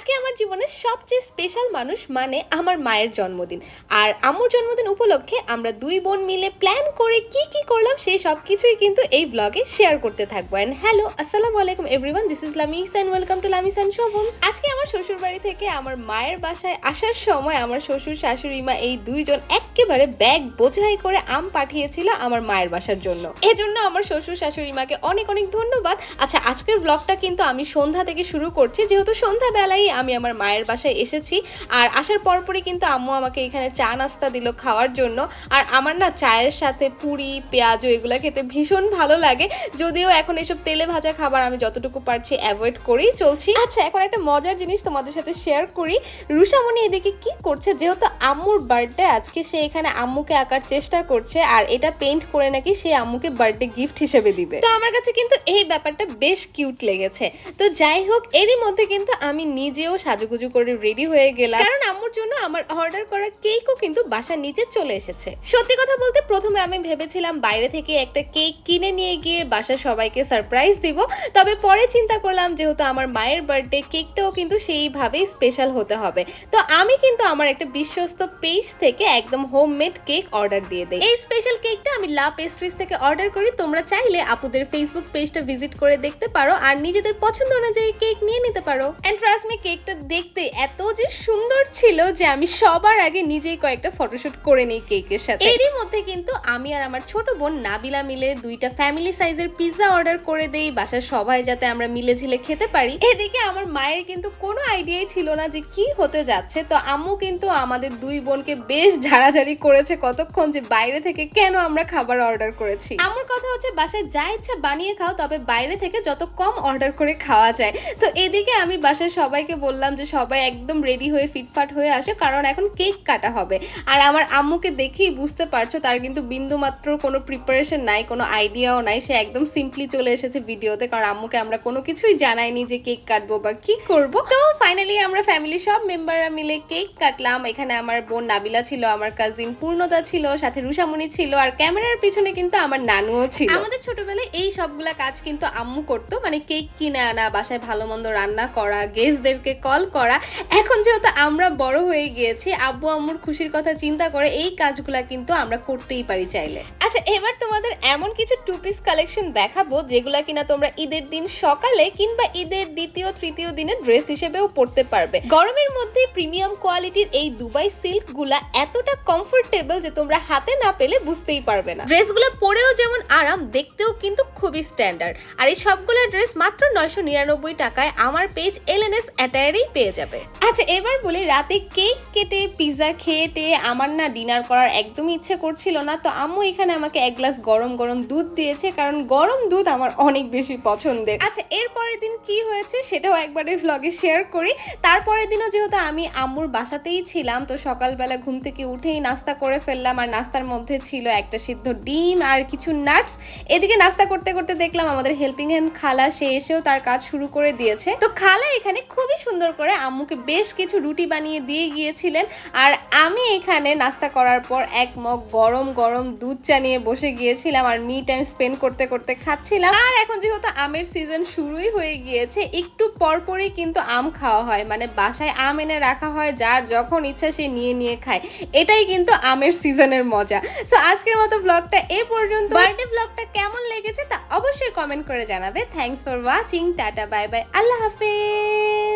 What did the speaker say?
আজকে আমার জীবনের সবচেয়ে স্পেশাল মানুষ মানে আমার মায়ের জন্মদিন। আর আম্মুর জন্মদিন উপলক্ষে আমরা দুই বোন মিলে প্ল্যান করে কি কি করলাম সেই সব কিছুই কিন্তু এই ব্লগে শেয়ার করতে থাকবো। এন্ড হ্যালো, আসসালামু আলাইকুম everyone, this is Lamis and welcome to Lamis and Shovon's. আজকে আমার শ্বশুর বাড়ি থেকে আমার মায়ের বাসায় আসার সময় আমার শ্বশুর শাশুড়ি মা এই দুইজন একেবারে ব্যাগ বোঝাই করে আম পাঠিয়েছিল আমার মায়ের বাসার জন্য। এজন্য আমার শ্বশুর শাশুড়ি মাকে অনেক অনেক ধন্যবাদ। আচ্ছা, আজকের ব্লগটা কিন্তু আমি সন্ধ্যা থেকে শুরু করছি, যেহেতু সন্ধ্যাবেলায় আমি আমার মায়ের বাসায় এসেছি। আর আসার পরপরই কিন্তু আম্মু আমাকে এখানে চা নাস্তা দিল খাওয়ার জন্য। আর আমার না চায়ের সাথে পুরি পেঁয়াজু এগুলো খেতে ভীষণ ভালো লাগে, যদিও এখন এসব তেলে ভাজা খাবার আমি যতটুকু পারছি অ্যাভয়েড করেই চলছি। আচ্ছা, এখন একটা মজার জিনিস তোমাদের সাথে শেয়ার করি। রুষামণি এদিকে কি করছে, যেহেতু আম্মুর বার্থডে আজকে, সে এখানে আম্মুকে আঁকার চেষ্টা করছে আর এটা পেইন্ট করে নাকি সে আম্মুকে বার্থডে গিফট হিসেবে দিবে। তো আমার কাছে কিন্তু এই ব্যাপারটা বেশ কিউট লেগেছে। তো যাই হোক, এরই মধ্যে কিন্তু আমি নিজেও সাজুগুজু করে রেডি হয়ে গেলাম, কারণ আম্মুর জন্য আমার অর্ডার করা কেকও কিন্তু বাসার নিচে চলে এসেছে। সত্যি কথা বলতে প্রথমে আমি ভেবেছিলাম বাইরে থেকে একটা কেক কিনে নিয়ে গিয়ে বাসার সবাইকে সারপ্রাইজ দিব, তবে পরে চিন্তা করলাম যেহেতু আমার মায়ের বার্থডে, কেকটাও কিন্তু সেইভাবেই স্পেশাল হতে হবে। তো আমি কিন্তু আমার একটা বিশ্বস্ত পেজ থেকে একদম হোমমেড কেক অর্ডার দিয়ে দেই। এই স্পেশাল কেকটা আমি লা পেস্ট্রিজ থেকে অর্ডার করি। তোমরা চাইলে আপুদের ফেসবুক পেজটা ভিজিট করে দেখতে পারো আর নিজেদের পছন্দ অনুযায়ী কেক নিয়ে নিতে পারো। এন্ড ট্রাস্ট মি, কেকটা দেখতে এত যে সুন্দর ছিল যে আমি সবার আগে নিজেই কয়েকটা ফটোশুট করে নিই কেকের সাথে। এরই মধ্যে কিন্তু আমি আর আমার ছোট বোন নাবিলা মিলে দুইটা ফ্যামিলি সাইজের পিৎজা অর্ডার করে দেই বাসার সবাই যাতে আমরা মিলে ঝিলে খেতে পারি। এদিকে আমার মায়ের কিন্তু কোনো আইডিয়াই ছিল না যে কি হতে যাচ্ছে। তো আম্মু কিন্তু আমাদের দুই বোনকে বেশ ঝাড়াঝাড়ি করেছে কতক্ষণ যে বাইরে থেকে কেন আমরা খাবার অর্ডার করেছি। আমার কথা হচ্ছে বাসায় যা ইচ্ছা বানিয়ে খাও, তবে বাইরে থেকে যত কম অর্ডার করে খাওয়া যায়। তো এদিকে আমি বাসার সবাইকে বললাম যে সবাই একদম রেডি হয়ে ফিটফাট হয়ে আসে, কারণ এখন কেক কাটা হবে। আর আমার আম্মুকে দেখেই বুঝতে পারছো তার কিন্তু বিন্দু মাত্র কোনো প্রিপারেশন নাই, কোনো আইডিয়াও নাই। সে একদম সিম্পলি চলে এসেছে ভিডিওতে, কারণ আম্মুকে আমরা কোনো কিছুই জানাইনি যে কেক কাটবো বা কি করব। তো ফাইনালি আমরা ফ্যামিলি সব মেম্বাররা মিলে কেক কাটলাম। এখানে আমার বোন নাবিলা ছিল, আমার কাজিন পূর্ণতা ছিল, সাথে রুষামণি ছিল, আর ক্যামেরার পিছনে কিন্তু আমার নানুও ছিল। আমাদের ছোটবেলায় এই সবগুলা কাজ কিন্তু আম্মু করতো, মানে কেক কিনে আনা, বাসায় ভালো মন্দ রান্না করা, গেস্টদেরকে কল করা। এখন যেহেতু আমরা বড় হয়ে গিয়েছি, আব্বু আম্মুর খুশির কথা চিন্তা করে এই কাজগুলা কিন্তু আমরা করতেই পারি চাইলে। আচ্ছা, এবার তোমাদের এমন কিছু টু পিস কালেকশন দেখাবো যেগুলা কিনা তোমরা ঈদের দিন সকালে কিংবা ঈদের দ্বিতীয় তৃতীয় দিনে ড্রেস হিসেবেও পরতে পারবে। গরমের মধ্যে প্রিমিয়াম কোয়ালিটির এই দুবাই সিল্ক গুলা এতটা কমফোর্টেবল যে তোমরা হাতে না পেলে বুঝতেই পারবে না। ড্রেসগুলো পরেও যেমন আরাম, দেখতেও কিন্তু খুবই স্ট্যান্ডার্ড। আর এই সবগুলো ড্রেস মাত্র 999 টাকায় আমার পেজ এলএনএস অ্যাটায়ারেই পেয়ে যাবে। আচ্ছা, এবার বলি, রাতে কেক কেটে পিৎজা খেয়ে টেয়ে আমার না ডিনার করার একদমই ইচ্ছে করছিল না। তো আম্মু এখানে আমাকে এক গ্লাস গরম গরম দুধ দিয়েছে, কারণ গরম দুধ আমার অনেক বেশি পছন্দের। আচ্ছা, এর পরের দিন কি হয়েছে সেটাও একবার এই ভ্লগে শেয়ার করি। তারপরের দিনও যেহেতু আমি আম্মুর বাসাতেই ছিলাম, তো সকালবেলা ঘুম থেকে উঠেই নাস্তা করে ফেললাম। আর নাস্তার মধ্যে ছিল একটা সিদ্ধ ডিম আর কিছু নাটস। এদিকে নাস্তা করতে করতে দেখলাম আমাদের হেল্পিং হ্যান্ড খালা, সে এসেও তার কাজ শুরু করে দিয়েছে। তো খালা এখানে খুবই সুন্দর করে আম্মুকে বেশ কিছু রুটি বানিয়ে দিয়ে গিয়েছিলেন। আর আমি এখানে নাস্তা করার পর এক মগ গরম গরম দুধ চা নিয়ে বসে গিয়েছিলাম আর মি টাইম স্পেন্ড করতে করতে খাচ্ছিলাম। আর এখন যেহেতু আমের সিজন শুরুই হয়ে গিয়েছে, একটু পরপরই কিন্তু আম খাওয়া হয়, মানে বাসায় আম এনে রাখা হয়, যার যখন ইচ্ছা সে নিয়ে নিয়ে খায়। এটাই কিন্তু আমের সিজনের মজা। সো আজকের মতো ব্লগটা এ পর্যন্ত। বার্থডে ব্লগটা কেমন লেগেছে তা অবশ্যই কমেন্ট করে জানাবে। Thanks for watching, tata, bye bye, আল্লাহ হাফেজ।